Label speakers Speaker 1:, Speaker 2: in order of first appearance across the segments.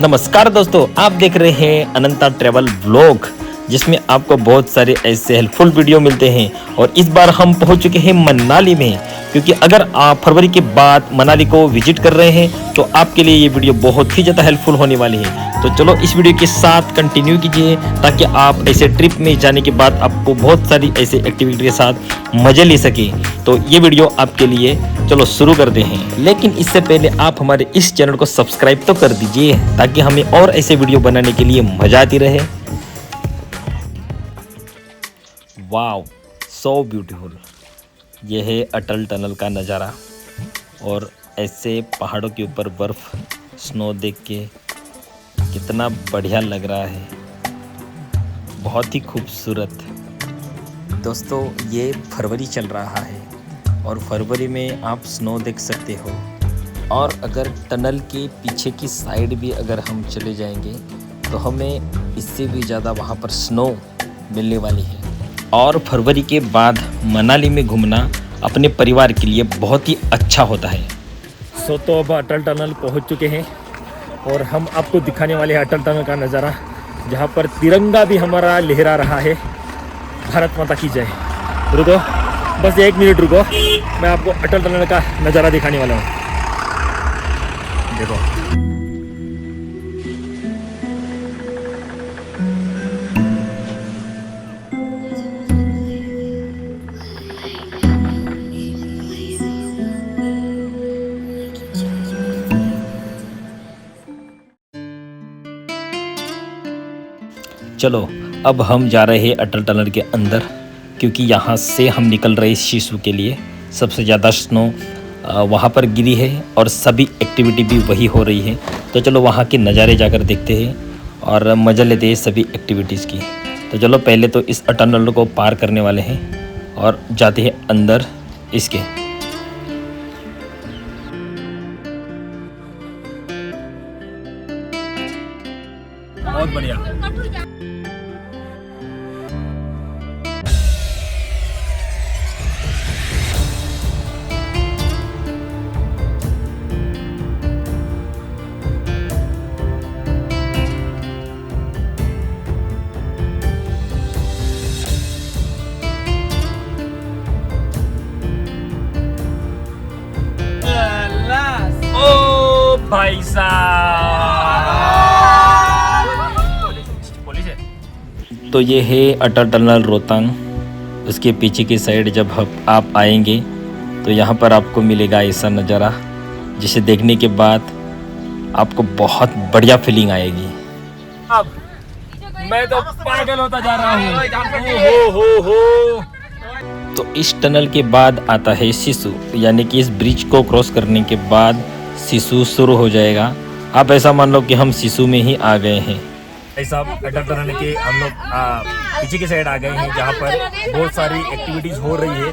Speaker 1: नमस्कार दोस्तों, आप देख रहे हैं अनंता ट्रैवल व्लॉग, जिसमें आपको बहुत सारे ऐसे हेल्पफुल वीडियो मिलते हैं। और इस बार हम पहुंच चुके हैं मनाली में, क्योंकि अगर आप फरवरी के बाद मनाली को विजिट कर रहे हैं तो आपके लिए ये वीडियो बहुत ही ज़्यादा हेल्पफुल होने वाली है। तो चलो इस वीडियो के साथ कंटिन्यू कीजिए, ताकि आप ऐसे ट्रिप में जाने के बाद आपको बहुत सारी ऐसे एक्टिविटी के साथ मज़े ले सकें। तो ये वीडियो आपके लिए, चलो शुरू करते हैं। लेकिन इससे पहले आप हमारे इस चैनल को सब्सक्राइब तो कर दीजिए, ताकि हमें और ऐसे वीडियो बनाने के लिए मज़ा आती रहे। वाव, सो ब्यूटीफुल। ये है अटल टनल का नज़ारा, और ऐसे पहाड़ों के ऊपर बर्फ़, स्नो देख के कितना बढ़िया लग रहा है, बहुत ही खूबसूरत। दोस्तों, ये फरवरी चल रहा है और फरवरी में आप स्नो देख सकते हो। और अगर टनल के पीछे की साइड भी अगर हम चले जाएंगे तो हमें इससे भी ज़्यादा वहाँ पर स्नो मिलने वाली है। और फरवरी के बाद मनाली में घूमना अपने परिवार के लिए बहुत ही अच्छा होता है। तो अब अटल टनल पहुँच चुके हैं और हम आपको दिखाने वाले हैं अटल टनल का नज़ारा, जहाँ पर तिरंगा भी हमारा लहरा रहा है। भारत माता की जय। रुको, बस 1 मिनट रुको, मैं आपको अटल टनल का नज़ारा दिखाने वाला हूँ। देखो, चलो अब हम जा रहे हैं अटल टनल के अंदर, क्योंकि यहाँ से हम निकल रहे शिशु के लिए। सबसे ज़्यादा स्नो वहाँ पर गिरी है और सभी एक्टिविटी भी वही हो रही है। तो चलो वहाँ के नज़ारे जाकर देखते हैं और मज़ा लेते हैं सभी एक्टिविटीज़ की। तो चलो पहले तो इस अटल टनल को पार करने वाले हैं और जाते हैं अंदर इसके। बहुत बढ़िया। ओ भाई साहब, पुलिस है। तो ये है अटल टनल रोहतांग। उसके पीछे की साइड जब आप आएंगे तो यहाँ पर आपको मिलेगा ऐसा नज़ारा, जिसे देखने के बाद आपको बहुत बढ़िया फीलिंग आएगी। अब मैं तो पागल होता जा रहा हूँ। हो। तो इस टनल के बाद आता है शिशु, यानी कि इस ब्रिज को क्रॉस करने के बाद शिशु शुरू हो जाएगा। आप ऐसा मान लो कि हम शिशु में ही आ गए हैं। ऐसा अटल टनल के हम लोग पीछे की साइड आ गए हैं, जहाँ पर बहुत सारी एक्टिविटीज़ हो रही है।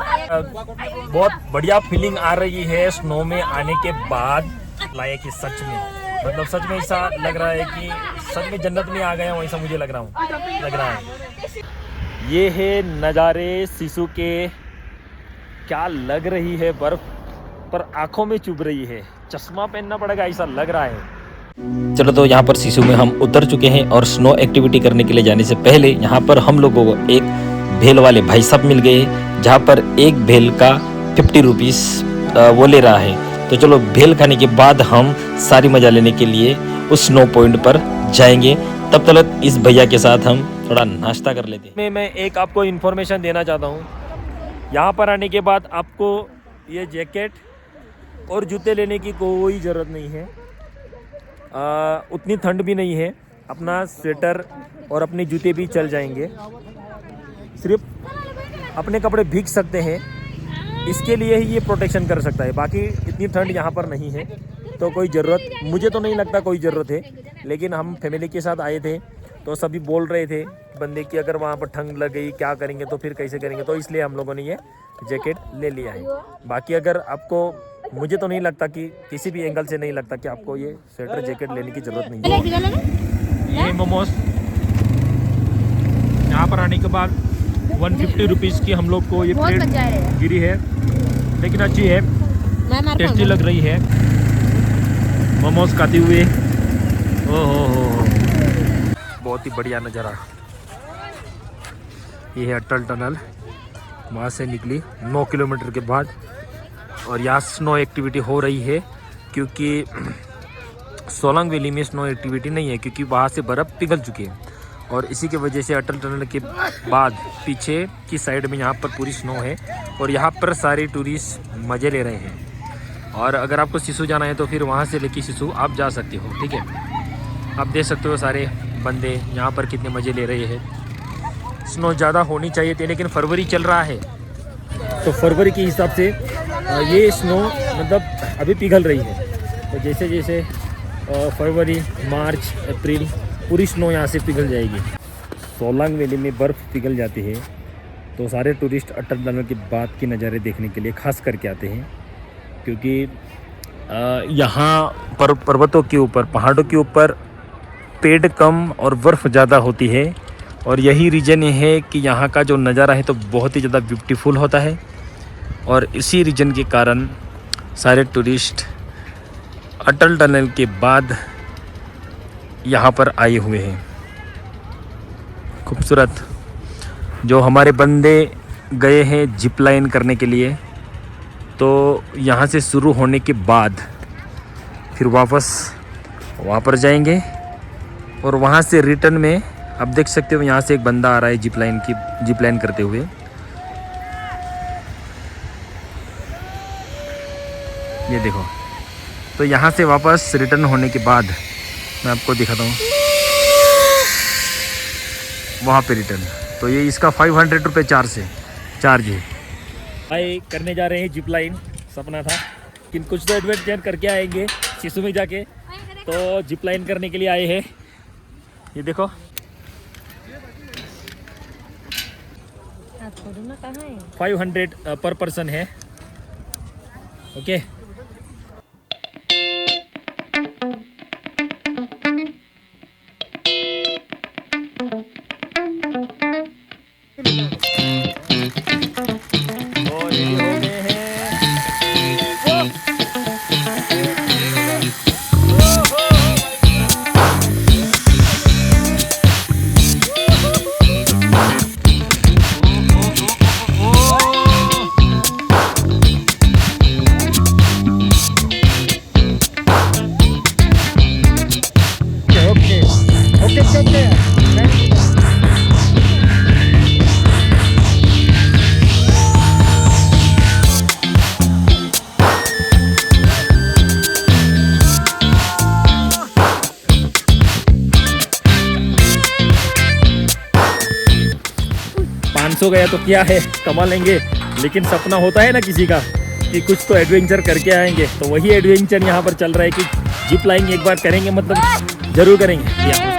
Speaker 1: बहुत बढ़िया फीलिंग आ रही है स्नो में आने के बाद। लायक है सच में, मतलब सच में ऐसा लग रहा है कि सच में जन्नत में आ गए हैं, वैसा मुझे लग रहा है। ये है नज़ारे शिशु के। क्या लग रही है बर्फ, पर आंखों में चुभ रही है। चश्मा पहनना पड़ेगा ऐसा लग रहा है। चलो, तो यहाँ पर शिशु में हम उतर चुके हैं और स्नो एक्टिविटी करने के लिए जाने से पहले यहाँ पर हम लोगों को एक भेल वाले भाई साहब मिल गए, जहाँ पर एक भेल का 50 रुपीज़ वो ले रहा है। तो चलो, भेल खाने के बाद हम सारी मज़ा लेने के लिए उस स्नो पॉइंट पर जाएंगे। तब तक इस भैया के साथ हम थोड़ा नाश्ता कर लेते हैं। मैं एक आपको इन्फॉर्मेशन देना चाहता हूँ। यहाँ पर आने के बाद आपको ये जैकेट और जूते लेने की कोई ज़रूरत नहीं है। उतनी ठंड भी नहीं है, अपना स्वेटर और अपने जूते भी चल जाएंगे। सिर्फ अपने कपड़े भीग सकते हैं, इसके लिए ही ये प्रोटेक्शन कर सकता है। बाकी इतनी ठंड यहाँ पर नहीं है, तो कोई ज़रूरत, मुझे तो नहीं लगता कोई ज़रूरत है। लेकिन हम फैमिली के साथ आए थे तो सभी बोल रहे थे बंदे कि अगर वहाँ पर ठंड लग गई क्या करेंगे, तो फिर कैसे करेंगे, तो इसलिए हम लोगों ने ये जैकेट ले लिया है। बाकी अगर आपको, मुझे तो नहीं लगता कि किसी भी एंगल से नहीं लगता कि आपको ये स्वेटर जैकेट लेने की ज़रूरत नहीं है। ये मोमोज यहाँ पर आने के बाद 150 रुपीज़ की हम लोग को ये प्लेट गिरी है, लेकिन अच्छी है, टेस्टी लग रही है। मोमोज खाते हुए ओहो, बहुत ही बढ़िया नज़ारा। ये है अटल टनल, वहाँ से निकली 9 किलोमीटर के बाद। और यहाँ स्नो एक्टिविटी हो रही है क्योंकि सोलंग वैली में स्नो एक्टिविटी नहीं है क्योंकि वहाँ से बर्फ़ पिघल चुकी है। और इसी की वजह से अटल टनल के बाद पीछे की साइड में यहाँ पर पूरी स्नो है और यहाँ पर सारे टूरिस्ट मज़े ले रहे हैं। और अगर आपको सिसु जाना है तो फिर वहाँ से लेके सिसु आप जा सकते हो, ठीक है। आप देख सकते हो सारे बंदे यहाँ पर कितने मज़े ले रहे हैं। स्नो ज़्यादा होनी चाहिए थी लेकिन फरवरी चल रहा है तो फरवरी के हिसाब से ये स्नो मतलब अभी पिघल रही है। तो जैसे जैसे फरवरी, मार्च, अप्रैल पूरी स्नो यहाँ से पिघल जाएगी। सोलांग वैली में बर्फ़ पिघल जाती है तो सारे टूरिस्ट अटल टनल के बाद के नज़ारे देखने के लिए खास करके आते हैं क्योंकि यहाँ पर पर्वतों के ऊपर, पहाड़ों के ऊपर पेड़ कम और बर्फ़ ज़्यादा होती है। और यही रीज़न है कि यहाँ का जो नज़ारा है तो बहुत ही ज़्यादा ब्यूटीफुल होता है। और इसी रीज़न के कारण सारे टूरिस्ट अटल टनल के बाद यहाँ पर आए हुए हैं। खूबसूरत जो हमारे बंदे गए हैं जिप लाइन करने के लिए, तो यहाँ से शुरू होने के बाद फिर वापस वहाँ पर जाएंगे और वहाँ से रिटर्न में आप देख सकते हो यहाँ से एक बंदा आ रहा है जिप लाइन करते हुए। ये देखो, तो यहाँ से वापस रिटर्न होने के बाद मैं आपको दिखाता हूँ वहाँ पे रिटर्न। तो ये इसका 500 रुपये चार्ज है। भाई करने जा रहे हैं जिप लाइन, सपना था कि कुछ तो एडवेंचर करके आएंगे सिसु में जाके, तो जिप लाइन करने के लिए आए हैं। ये देखो 500 पर पर्सन है। ओके सो गया तो क्या है, कमा लेंगे। लेकिन सपना होता है ना किसी का कि कुछ तो एडवेंचर करके आएंगे, तो वही एडवेंचर यहाँ पर चल रहा है कि जिप लाइन एक बार करेंगे, मतलब जरूर करेंगे।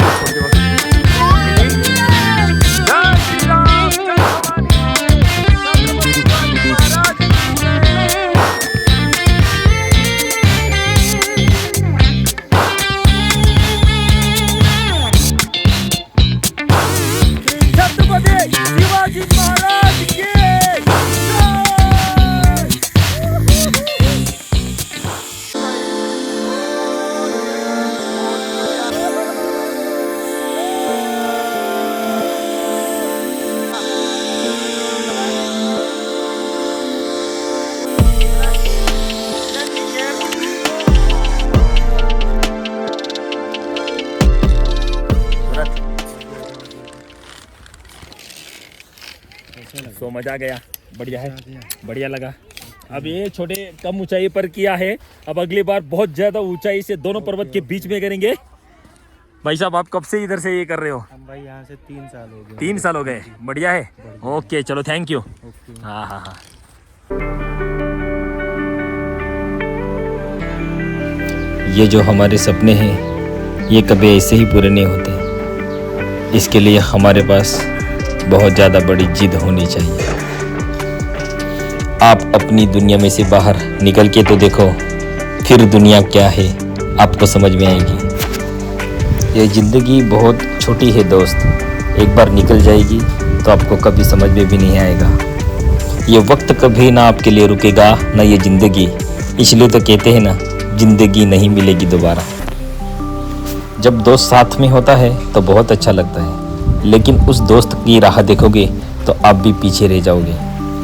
Speaker 1: तो मज़ा आ गया, बढ़िया है, बढ़िया लगा। अब ये छोटे कम ऊंचाई पर किया है, अब अगली बार बहुत ज़्यादा ऊंचाई से दोनों पर्वत के बीच में करेंगे। भाई साहब आप कब से इधर से ये कर रहे हो?
Speaker 2: हम भाई यहाँ से 3 साल हो गए।
Speaker 1: 3 साल हो गए, बढ़िया है। ओके चलो, थैंक यू। हाँ हाँ हाँ। ये जो हमारे सपने हैं ये कभी ऐसे ही पूरे नहीं होते। इसके लिए हमारे पास बहुत ज़्यादा बड़ी जिद होनी चाहिए। आप अपनी दुनिया में से बाहर निकल के तो देखो, फिर दुनिया क्या है आपको समझ में आएगी। ये ज़िंदगी बहुत छोटी है दोस्त, एक बार निकल जाएगी तो आपको कभी समझ में भी नहीं आएगा। ये वक्त कभी ना आपके लिए रुकेगा, ना ये ज़िंदगी। इसलिए तो कहते हैं ना, ज़िंदगी नहीं मिलेगी दोबारा। जब दोस्त साथ में होता है तो बहुत अच्छा लगता है, लेकिन उस दोस्त की राह देखोगे तो आप भी पीछे रह जाओगे।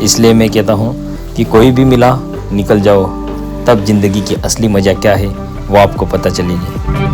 Speaker 1: इसलिए मैं कहता हूँ कि कोई भी मिला निकल जाओ, तब ज़िंदगी की असली मज़ा क्या है वो आपको पता चलेगी।